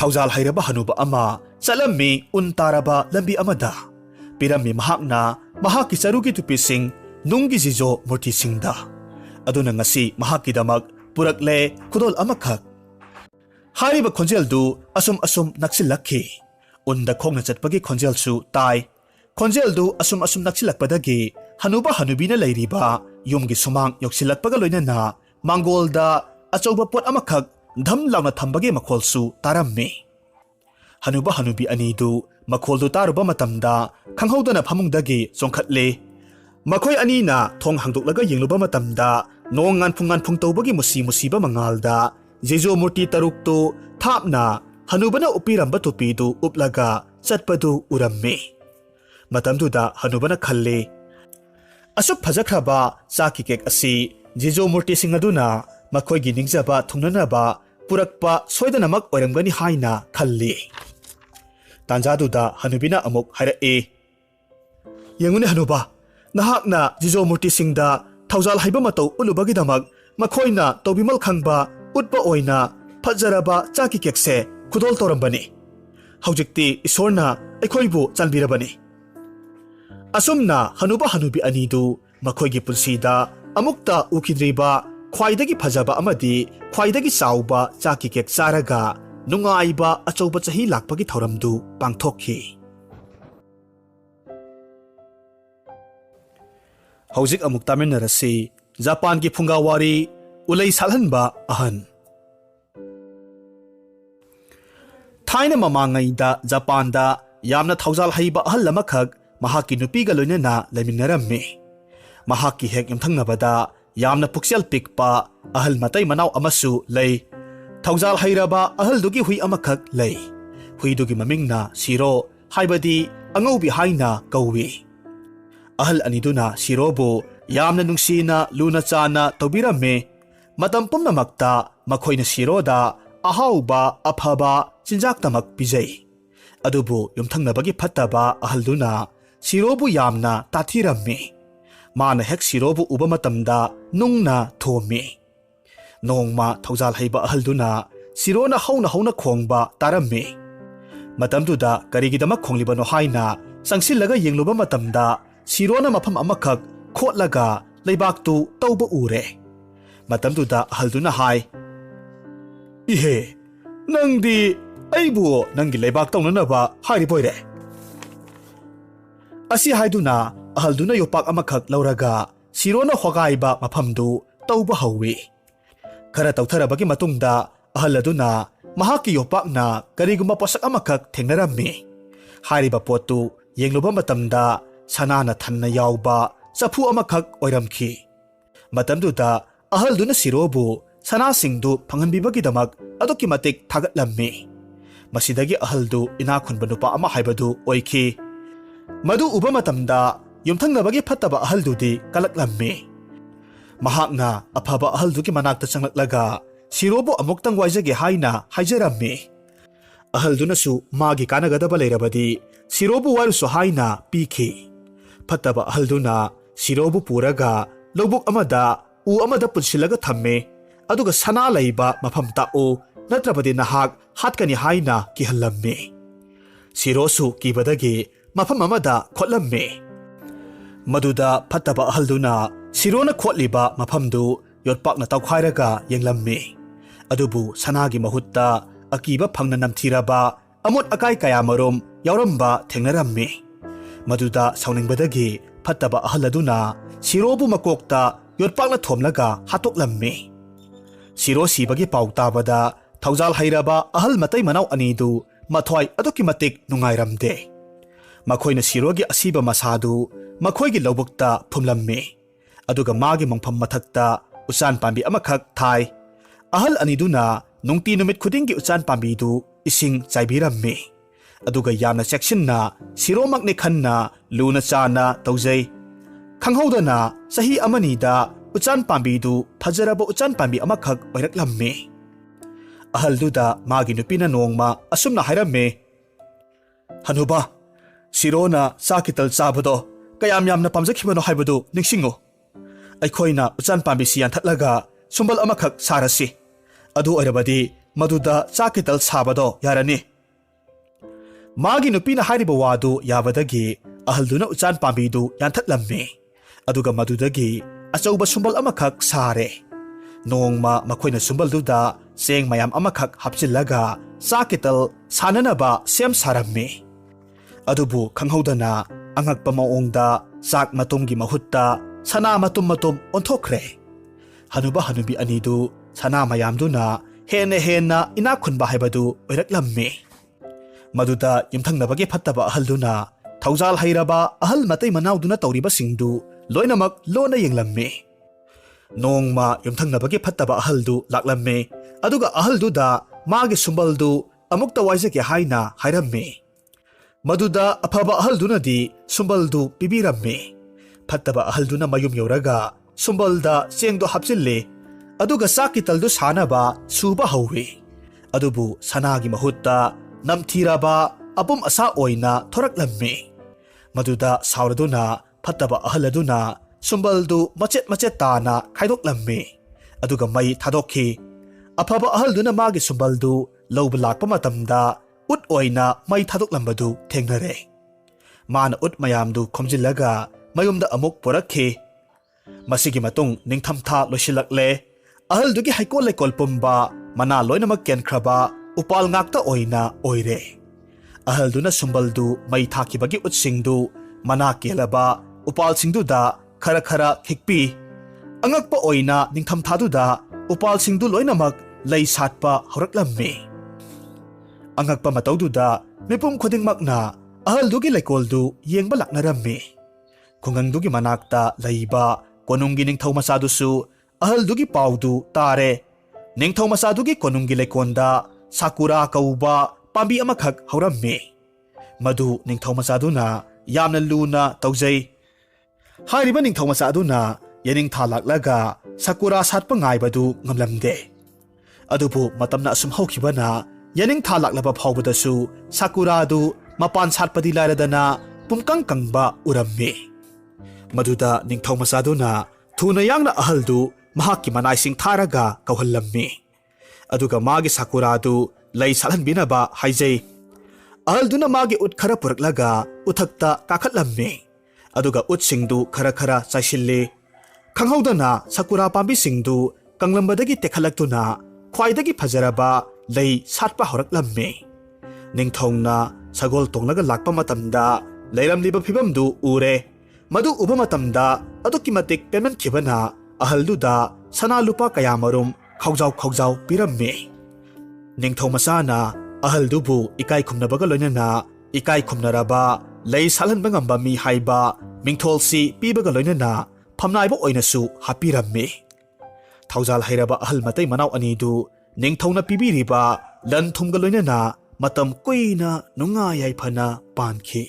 thaujal hairaba hanuba ama chalammi untaraba lambi amada pirammi mahakna mahakki sarugi tupising nunggi jizo murti singda. Aduna ngasi mahakki damak purakle khudol amakhak. Hariba khonjeldu asum naksilakhi. Unda khongna chatpagi khonjelsu tai. Khonjeldu asum naksilakpadagi hanuba hanubina leiriba yumgi sumang yoksilakpaga loinana mangolda achauba pot amakhak dham launa thambagi makholsu taramme. Hanuba hanubi anidu makholdu taruba matamda khanghodana phamungdagi chongkhatle. Makhoi anina thong hangdoklaga yengluba matamda nongan phung tawbagi musiba mangalda Jizo murti taruktu thapna hanubana upiramba tupidu uplaga chatpadu uramme. Matamduda hanubana khalle asuk phajakraba chaki kek asi Jizo murti singaduna makhoigi ningjaba thungnanaba purakpa soidanamak oiramgani haina khalli. Tanjaduda hanubina amuk hairae yengune hanuba nahakna Jizo murti singda thaujal haiba matau ulubagidamak makhoina tawbimal khangba utpa oina phajaraba chaki kekse khudol torambani. Haujikti isorna aikhoibu chanbirabani. Asumna hanuba hanubi anidu makhoigi punsida amukta ukidriba khwaidagi phajaba amadi khwaidagi chauba chaki kek charaga nungaiba achauba chahi lakpagi thoramdu pangthokhi. Haujik amuk taminarasi Japan ki phungawari ulai salhanba ahan. Thaina mamangaida Japan da yamna thaujal haiba ahal lamakhak mahakki nupiga loinana leminaramme. Mahakki hek yumthangnabada yamna puksel pikpa ahal matai manau amasu lei. Thaujal hairaba ahal dugi hui amakhak lei. Hui dugi mamingna siro haibadi angaubi haina kawi. Ahal aniduna sirobu yamna nungsina luna chana tawbiramme. Matam pumnamakta makhoina siroda ahauba aphaba chinjaktamak pijai. Adubu yumthangnabagi phattaba ahalduna sirobu yamna tathiramme. Mana hek sirobu uba matamda nungna thomi. Nongma thaujal haiba ahalduna sirona hauna khongba taramme. Matamduda karigidamak khonglibano haina sangsillaga yengluba matamda sirona mafam amakhak khotlaga leibaktu tauba ure. Matamduda ahalduna hai. Ihe, nangdi aibu nangi leibak taunanaba hairiboire. Asi haiduna ahalduna yopak amakhak lauraga sirona hogaiba mafamdu tauba hawi. Khara tautharabagi matungda ahaladuna mahaki yopakna kariguma posak amakhak thengnarammi. Hairiba potu yengluba matamda sanana thanna yauba safu amakhak oiramki. Matamduda ahalduna sirobu sana singdu phanganbibagidamak aduki matik thagatlammi. Masidagi ahaldu inakhunba nupa ama haibadu oiki. Madu uba matamda yumthangnabagi phattaba ahaldudi kalaklammi. Mahakna aphaba ahalduki manakta changlaklaga sirobu amuktang waijage haina haijarammi. Ahaldunasu magi kanagadaba leirabadi sirobu warusu haina piki. Phattaba ahalduna sirobu puraga lobuk amada u amada punsilaga thamme aduga sana laiba mafam ta'u natrabadi nahak hatkani haina kihallammi. Sirosu kibadagi mafam amada khotlammi. Maduda phattaba ahalduna sirona khotliba mafamdu yotpakna tawkhairaga yenglammi. Adubu sanagi mahutta akiba phangna namthiraba amot akai kayamarom yauramba thengnarammi. Maduda sauningbadagi phattaba ahaladuna sirobu makokta yotpakna thomlaga hatoklammi. Siro sibagi pautabada thaujal hairaba ahal matai manau anidu mathwai aduki matik nungairamde. Makhoina sirogi asiba masadu makhoigi lobukta phumlammi. Aduga magi mangpham mathakta usan pambi amakhak thai. Ahal aniduna nungti numit khudingi usan pambidu ising chaibirammi. Aduga yamna cheksinna siromakne khanna luna chana taujai. Khanghaudana sahi amanida ucan pambidu phajaraba ucan pambi amakhak oiraklammi. Ahalduda magi nupina nongma asumna hairamme. Hanuba, sirona sakital sabado kayam yamna pamjakhibano haibadu ningsingo. Aikhoina ucan pambi siyan thatlaga sumbal amakhak sarasi. Adu oirabadi maduda sakital sabado yarani. Magi nupina hairiba wadu yabadagi ahalduna ucan pambidu yanthatlammi. Aduga madudagi achauba sumbal amakhak sare. Nongma makhoina sumbalduda seng mayam amakhak hapchillaga sakital sananaba sem sarammi. Adubu khanghaudana angakpa maongda sak matumgi mahutta sana matum onthokre. Hanuba hanubi anidu sana mayamduna hena inakhunba haibadu oiraklammi. Maduda yumthangnabagi phattaba ahalduna thaujal hairaba ahal matai manauduna tawriba singdu loinamak lona yenglammi. Nongma yumthangnabagi phattaba ahaldu laklammi. Aduga ahalduda magi sumbaldu amukta waijake haina hairammi. Maduda aphaba ahaldunadi sumbaldu pibirammi. Phattaba ahalduna mayum yauraga sumbalda sengdo hapchilli. Aduga sakitaldu sanaba suba hawi. Adubu sanagi mahutta namthiraba apum asa oina thoraklammi. Maduda sauraduna phattaba ahaladuna sumbaldu machet tana khaidoklammi. Aduga mai thadokhi. Aphaba ahalduna magi sumbaldu lawba lakpa matamda ut oina mai thadoklambadu thengnare. Mana ut mayamdu khomjillaga mayumda amuk porakhi. Masigi matung ningthamtha loisilakle. Ahaldugi haikol lekol pumba mana loinamak kenkraba upal ngakta oina oire. Ahalduna sumbaldu mai thakibagi utsingdu mana kelaba upal singduda khara khikpi. Angakpa oina ningthamthaduda upal singdu loinamak lay satpa horaklammi. Angakpa matawduda mipum khudingmakna ahaldugi lekoldu yengba laknarammi. Khungangdugi manakta layba konunggi ningthaw masadusu ahaldugi paudu tare. Ningthaw masadugi konunggi lekonda sakura kauba pambi amakhak haurammi. Madu ningthaw masaduna yamna luna tawjai. Hairiba ningthaw masaduna yaning thalaklaga sakura satpa ngaibadu ngamlamde. Adubu matamna asum haukibana yaning thalaklaba phawbadasu sakuradu mapan satpadi lairadana pumkang kangba urammi. Maduda ningthaw masaduna thuna yangna ahaldu mahakki manaising tharaga kauhallammi. Aduga magi sakuradu lay salhanbinaba haijay. Ahalduna magi ut khara puraklaga uthakta kakhatlammi. Aduga ut singdu khara chaisilli. Khanghaudana sakura pambi singdu ꯀꯪꯂꯝꯕꯗꯒꯤ ꯇꯦꯛꯈꯠꯂꯛꯇꯨꯅ ꯈ꯭ꯋꯥꯏꯗꯒꯤ ꯐꯖꯔꯕ ꯂꯩ ꯁꯥꯠꯄ ꯍꯧꯔꯛꯂꯝꯃꯤ꯫ ꯅꯤꯡꯊꯧꯅ ꯁꯒꯣꯜ ꯇꯣꯡꯂꯒ ꯂꯥꯛꯄ ꯃꯇꯝꯗ ꯂꯩꯔꯝꯂꯤꯕ ꯐꯤꯕꯝꯗꯨ ꯎꯔꯦ꯫ ꯃꯗꯨ ꯎꯕ ꯃꯇꯝꯗ ꯑꯗꯨꯛꯀꯤ ꯃꯇꯤꯛ ꯄꯦꯟꯃꯟꯈꯤꯕꯅ ꯑꯍꯜꯗꯨꯗ ꯁꯅꯥ ꯂꯨꯄꯥ ꯀꯌꯥꯃꯔꯨꯝ ꯈꯥꯎꯖꯥꯎ ꯄꯤꯔꯝꯃꯤ꯫ ꯅꯤꯡꯊꯧ ꯃꯆꯥꯅ ꯑꯍꯜꯗꯨꯕꯨ ꯏꯀꯥꯏ ꯈꯨꯝꯅꯕꯒ ꯂꯣꯏꯅꯅ ꯏꯀꯥꯏ ꯈꯨꯝꯅꯔꯕ ꯂꯩ ꯁꯥꯠꯍꯟꯕ ꯉꯝꯕ ꯃꯤ ꯍꯥꯏꯕ ꯃꯤꯡꯊꯣꯜꯁꯤ ꯄꯤꯕꯒ ꯂꯣꯏꯅꯅ ꯐꯝꯅꯥꯏꯕ ꯑꯣꯏꯅꯁꯨ ꯍꯥꯞꯄꯤꯔꯝꯃꯤ꯫ ꯊꯧꯖꯥꯜ ꯍꯩꯔꯕ ꯑꯍꯜ ꯃꯇꯩ ꯃꯅꯥꯎ ꯑꯅꯤꯗꯨ ꯅꯤꯡꯊꯧꯅ ꯄꯤꯕꯤꯔꯤꯕ ꯂꯟ ꯊꯨꯝꯒ ꯂꯣꯏꯅꯅ ꯃꯇꯝ ꯀꯨꯏꯅ ꯅꯨꯡꯉꯥꯏ ꯌꯥꯏꯐꯅ ꯄꯥꯟꯈꯤ꯫